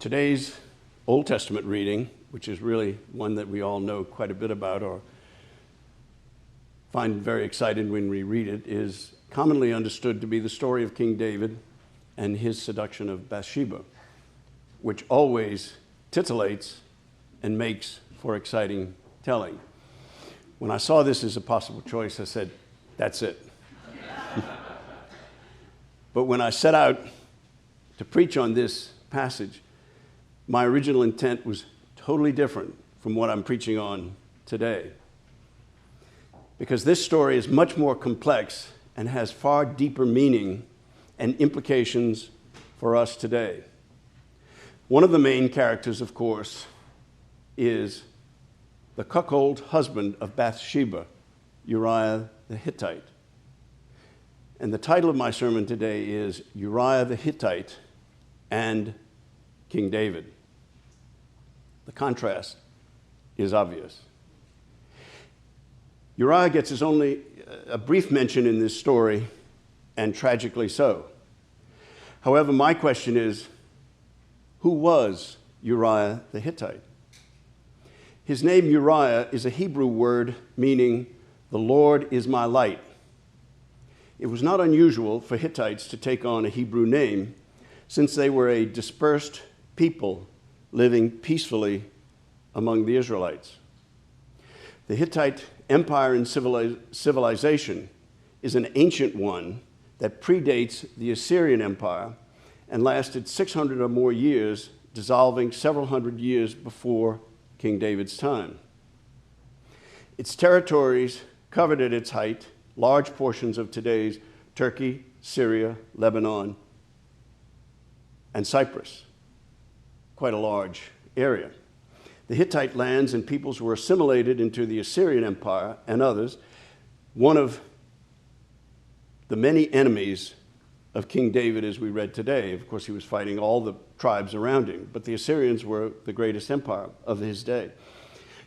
Today's Old Testament reading, which is really one that we all know quite a bit about or find very exciting when we read it, is commonly understood to be the story of King David and his seduction of Bathsheba, which always titillates and makes for exciting telling. When I saw this as a possible choice, I said, that's it. But when I set out to preach on this passage, my original intent was totally different from what I'm preaching on today. Because this story is much more complex and has far deeper meaning and implications for us today. One of the main characters, of course, is the cuckold husband of Bathsheba, Uriah the Hittite. And the title of my sermon today is Uriah the Hittite and King David. The contrast is obvious. Uriah gets his only a brief mention in this story, and tragically so. However, my question is, who was Uriah the Hittite? His name Uriah is a Hebrew word meaning, "The Lord is my light." It was not unusual for Hittites to take on a Hebrew name, since they were a dispersed people living peacefully among the Israelites. The Hittite empire and civilization is an ancient one that predates the Assyrian Empire and lasted 600 or more years, dissolving several hundred years before King David's time. Its territories covered at its height large portions of today's Turkey, Syria, Lebanon, and Cyprus, quite a large area. The Hittite lands and peoples were assimilated into the Assyrian Empire and others, one of the many enemies of King David as we read today. Of course, he was fighting all the tribes around him, but the Assyrians were the greatest empire of his day.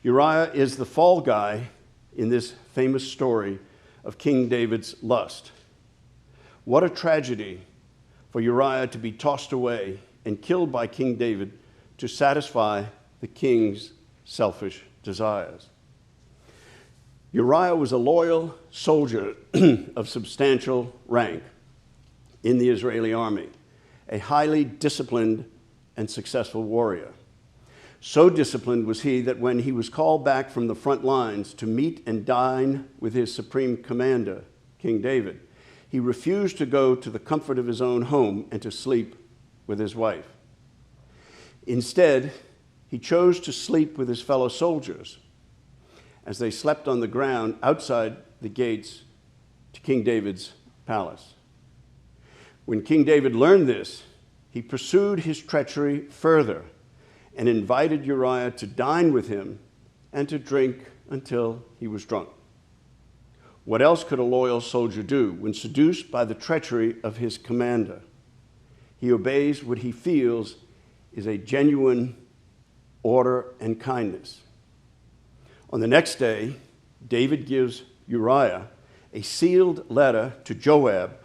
Uriah is the fall guy in this famous story of King David's lust. What a tragedy for Uriah to be tossed away and killed by King David to satisfy the king's selfish desires. Uriah was a loyal soldier of substantial rank in the Israeli army, a highly disciplined and successful warrior. So disciplined was he that when he was called back from the front lines to meet and dine with his supreme commander, King David, he refused to go to the comfort of his own home and to sleep with his wife. Instead, he chose to sleep with his fellow soldiers as they slept on the ground outside the gates to King David's palace. When King David learned this, he pursued his treachery further and invited Uriah to dine with him and to drink until he was drunk. What else could a loyal soldier do when seduced by the treachery of his commander? He obeys what he feels is a genuine order and kindness. On the next day, David gives Uriah a sealed letter to Joab,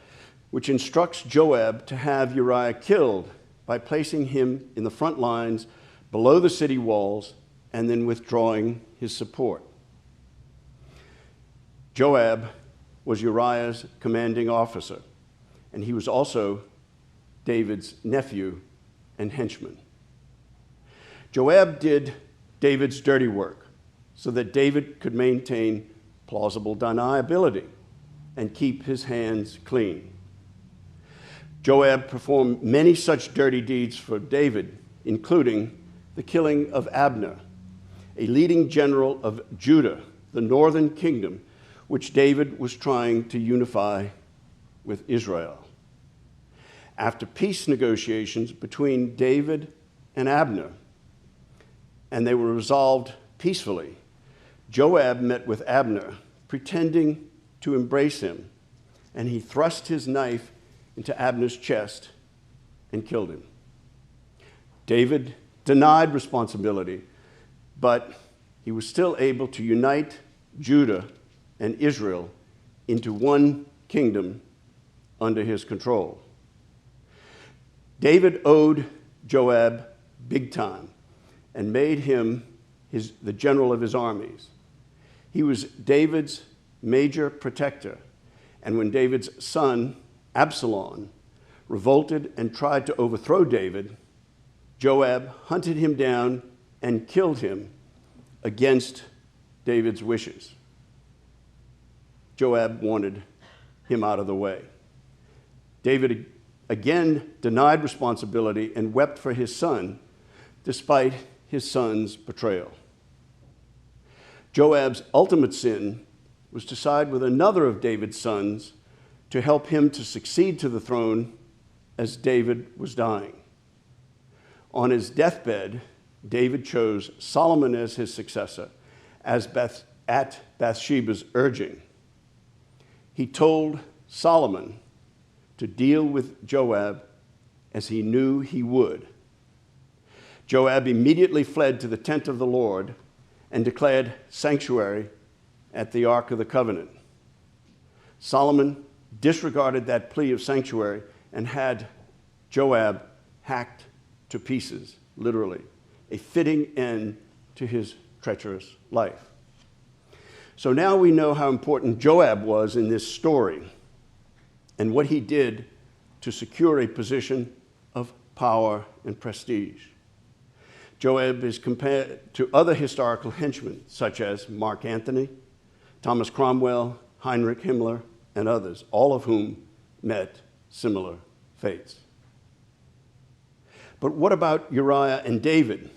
which instructs Joab to have Uriah killed by placing him in the front lines below the city walls and then withdrawing his support. Joab was Uriah's commanding officer, and he was also David's nephew and henchman. Joab did David's dirty work so that David could maintain plausible deniability and keep his hands clean. Joab performed many such dirty deeds for David, including the killing of Abner, a leading general of Judah, the northern kingdom, which David was trying to unify with Israel. After peace negotiations between David and Abner, and they were resolved peacefully, Joab met with Abner, pretending to embrace him, and he thrust his knife into Abner's chest and killed him. David denied responsibility, but he was still able to unite Judah and Israel into one kingdom under his control. David owed Joab big time and made him the general of his armies. He was David's major protector, and when David's son, Absalom, revolted and tried to overthrow David, Joab hunted him down and killed him against David's wishes. Joab wanted him out of the way. David again denied responsibility and wept for his son, despite his son's betrayal. Joab's ultimate sin was to side with another of David's sons to help him to succeed to the throne as David was dying. On his deathbed, David chose Solomon as his successor at Bathsheba's urging. He told Solomon to deal with Joab as he knew he would. Joab immediately fled to the tent of the Lord and declared sanctuary at the Ark of the Covenant. Solomon disregarded that plea of sanctuary and had Joab hacked to pieces, literally, a fitting end to his treacherous life. So now we know how important Joab was in this story and what he did to secure a position of power and prestige. Joab is compared to other historical henchmen, such as Mark Antony, Thomas Cromwell, Heinrich Himmler, and others, all of whom met similar fates. But what about Uriah and David?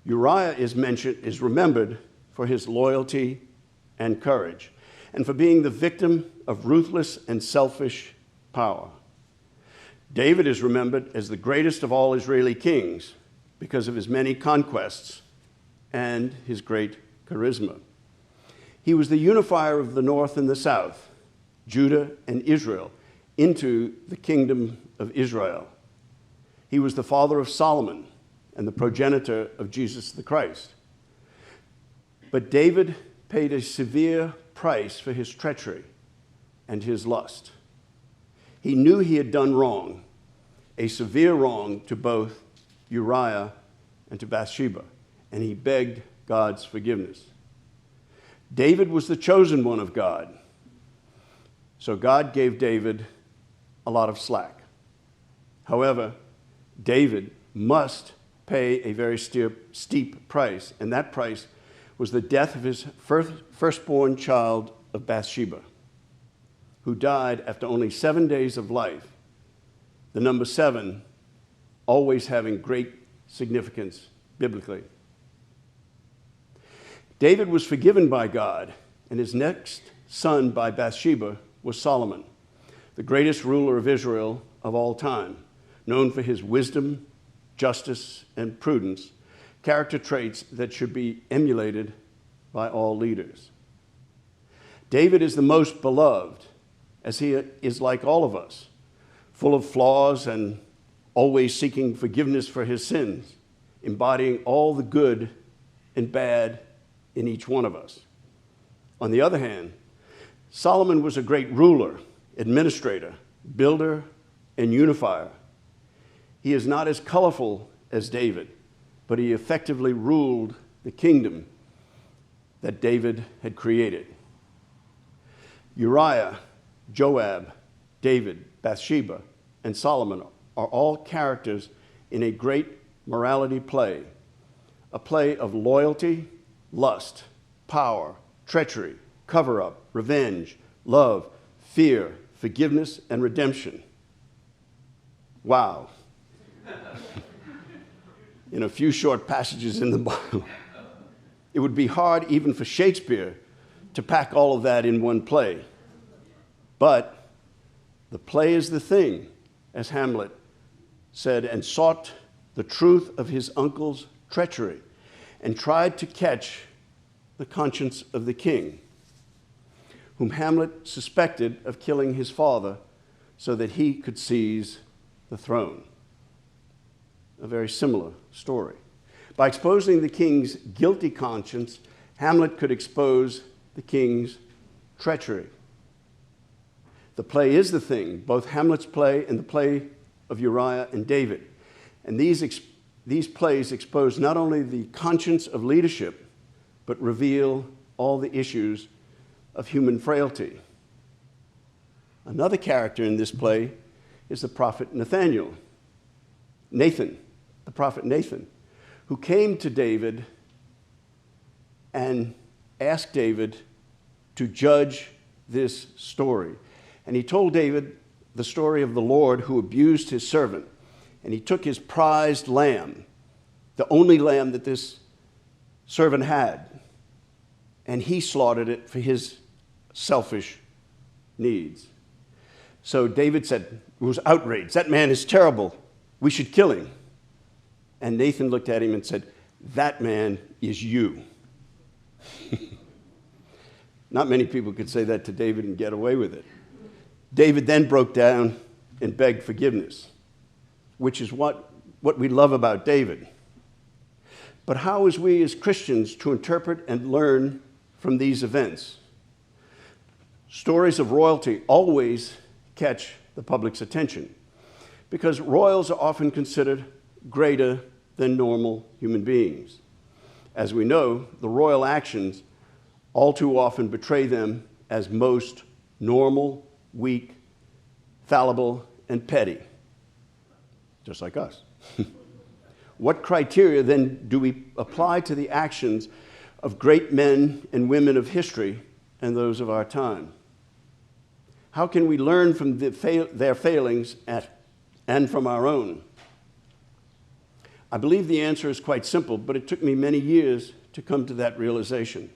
Uriah is remembered for his loyalty and courage, and for being the victim of ruthless and selfish power. David is remembered as the greatest of all Israeli kings because of his many conquests and his great charisma. He was the unifier of the north and the south, Judah and Israel, into the kingdom of Israel. He was the father of Solomon and the progenitor of Jesus the Christ. But David paid a severe price for his treachery and his lust. He knew he had done wrong, a severe wrong to both Uriah and to Bathsheba, and he begged God's forgiveness. David was the chosen one of God, so God gave David a lot of slack. However, David must pay a very steep price, and that price was the death of his firstborn child of Bathsheba, who died after only 7 days of life, the number 7 always having great significance biblically. David was forgiven by God, and his next son by Bathsheba was Solomon, the greatest ruler of Israel of all time, known for his wisdom, justice, and prudence, character traits that should be emulated by all leaders. David is the most beloved, as he is like all of us, full of flaws and always seeking forgiveness for his sins, embodying all the good and bad in each one of us. On the other hand, Solomon was a great ruler, administrator, builder, and unifier. He is not as colorful as David, but he effectively ruled the kingdom that David had created. Uriah, Joab, David, Bathsheba, and Solomon are all characters in a great morality play, a play of loyalty, lust, power, treachery, cover-up, revenge, love, fear, forgiveness, and redemption. Wow. In a few short passages in the Bible. It would be hard even for Shakespeare to pack all of that in one play. But the play is the thing, as Hamlet said, and sought the truth of his uncle's treachery and tried to catch the conscience of the king, whom Hamlet suspected of killing his father so that he could seize the throne. A very similar story. By exposing the king's guilty conscience, Hamlet could expose the king's treachery. The play is the thing, both Hamlet's play and the play of Uriah and David. And these these plays expose not only the conscience of leadership, but reveal all the issues of human frailty. Another character in this play is the prophet Nathan, the prophet Nathan, who came to David and asked David to judge this story. And he told David the story of the Lord who abused his servant. And he took his prized lamb, the only lamb that this servant had, and he slaughtered it for his selfish needs. So David said, he was outraged. That man is terrible. We should kill him. And Nathan looked at him and said, that man is you. Not many people could say that to David and get away with it. David then broke down and begged forgiveness, which is what we love about David. But how is we as Christians to interpret and learn from these events? Stories of royalty always catch the public's attention because royals are often considered greater than normal human beings. As we know, the royal actions all too often betray them as most normal, weak, fallible, and petty, just like us. What criteria then do we apply to the actions of great men and women of history and those of our time? How can we learn from their failings and from our own? I believe the answer is quite simple, but it took me many years to come to that realization.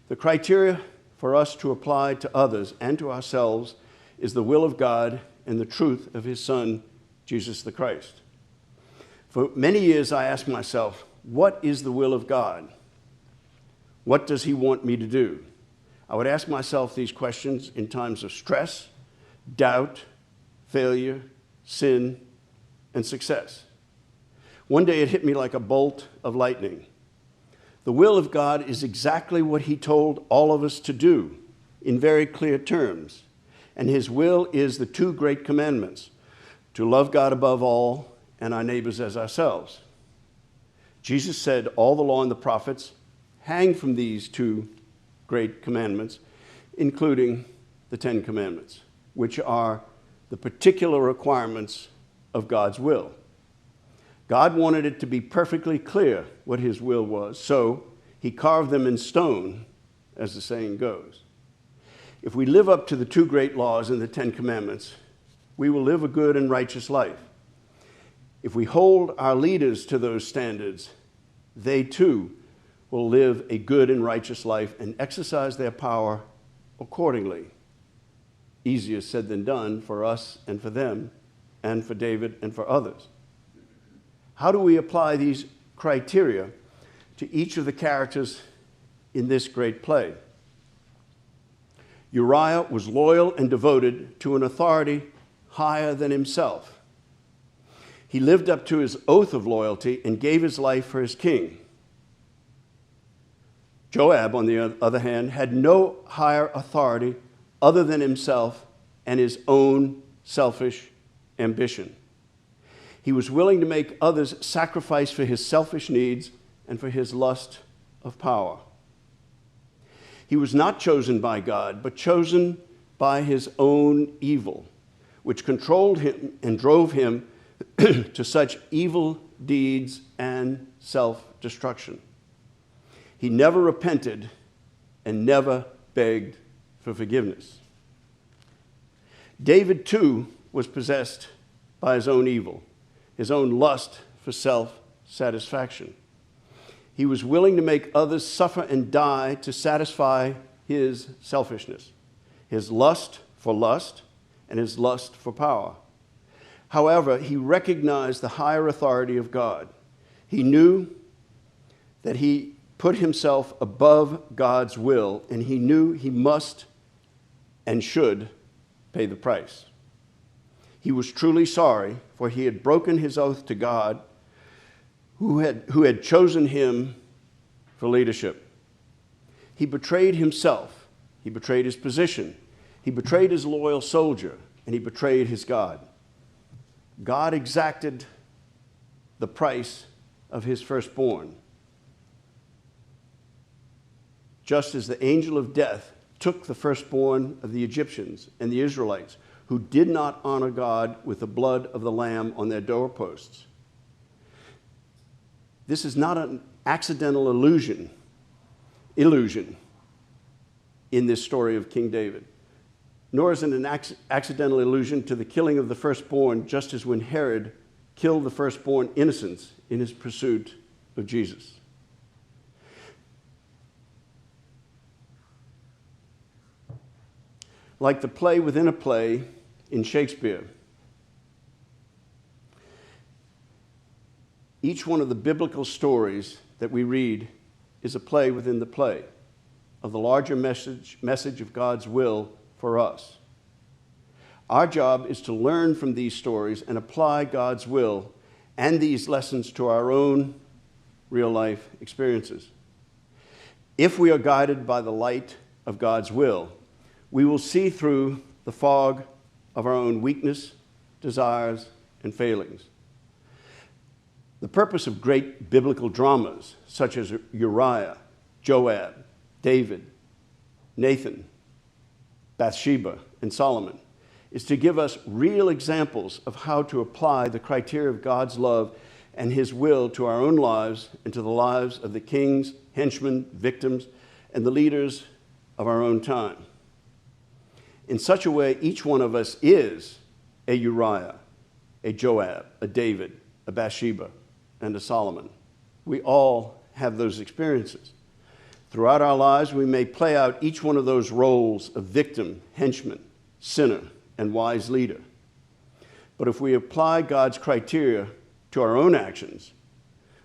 The criteria for us to apply to others and to ourselves is the will of God and the truth of his Son, Jesus the Christ. For many years I asked myself, what is the will of God? What does he want me to do? I would ask myself these questions in times of stress, doubt, failure, sin, and success. One day it hit me like a bolt of lightning. The will of God is exactly what he told all of us to do in very clear terms. And his will is the two great commandments, to love God above all and our neighbors as ourselves. Jesus said all the law and the prophets hang from these two great commandments, including the 10 Commandments, which are the particular requirements of God's will. God wanted it to be perfectly clear what his will was, so he carved them in stone, as the saying goes. If we live up to the two great laws in the 10 Commandments, we will live a good and righteous life. If we hold our leaders to those standards, they too will live a good and righteous life and exercise their power accordingly. Easier said than done for us and for them, and for David and for others. How do we apply these criteria to each of the characters in this great play? Uriah was loyal and devoted to an authority higher than himself. He lived up to his oath of loyalty and gave his life for his king. Joab, on the other hand, had no higher authority other than himself and his own selfish ambition. He was willing to make others sacrifice for his selfish needs and for his lust of power. He was not chosen by God, but chosen by his own evil, which controlled him and drove him to such evil deeds and self-destruction. He never repented and never begged for forgiveness. David, too, was possessed by his own evil, his own lust for self-satisfaction. He was willing to make others suffer and die to satisfy his selfishness, his lust for lust, and his lust for power. However, he recognized the higher authority of God. He knew that he put himself above God's will, and he knew he must and should pay the price. He was truly sorry, for he had broken his oath to God, who had chosen him for leadership. He betrayed himself. He betrayed his position. He betrayed his loyal soldier, and he betrayed his God. God exacted the price of his firstborn. Just as the angel of death took the firstborn of the Egyptians and the Israelites, who did not honor God with the blood of the Lamb on their doorposts. This is not an accidental illusion in this story of King David, nor is it an accidental allusion to the killing of the firstborn, just as when Herod killed the firstborn innocents in his pursuit of Jesus. Like the play within a play in Shakespeare, each one of the biblical stories that we read is a play within the play of the larger message of God's will for us. Our job is to learn from these stories and apply God's will and these lessons to our own real-life experiences. If we are guided by the light of God's will, we will see through the fog of our own weakness, desires, and failings. The purpose of great biblical dramas, such as Uriah, Joab, David, Nathan, Bathsheba, and Solomon, is to give us real examples of how to apply the criteria of God's love and his will to our own lives and to the lives of the kings, henchmen, victims, and the leaders of our own time. In such a way, each one of us is a Uriah, a Joab, a David, a Bathsheba, and a Solomon. We all have those experiences. Throughout our lives, we may play out each one of those roles of victim, henchman, sinner, and wise leader. But if we apply God's criteria to our own actions,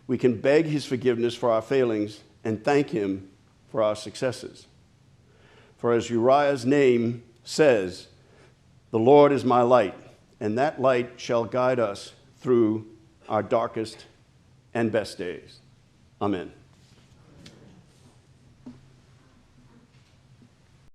we can beg his forgiveness for our failings and thank him for our successes. For as Uriah's name says, "The Lord is my light, and that light shall guide us through our darkest and best days." Amen.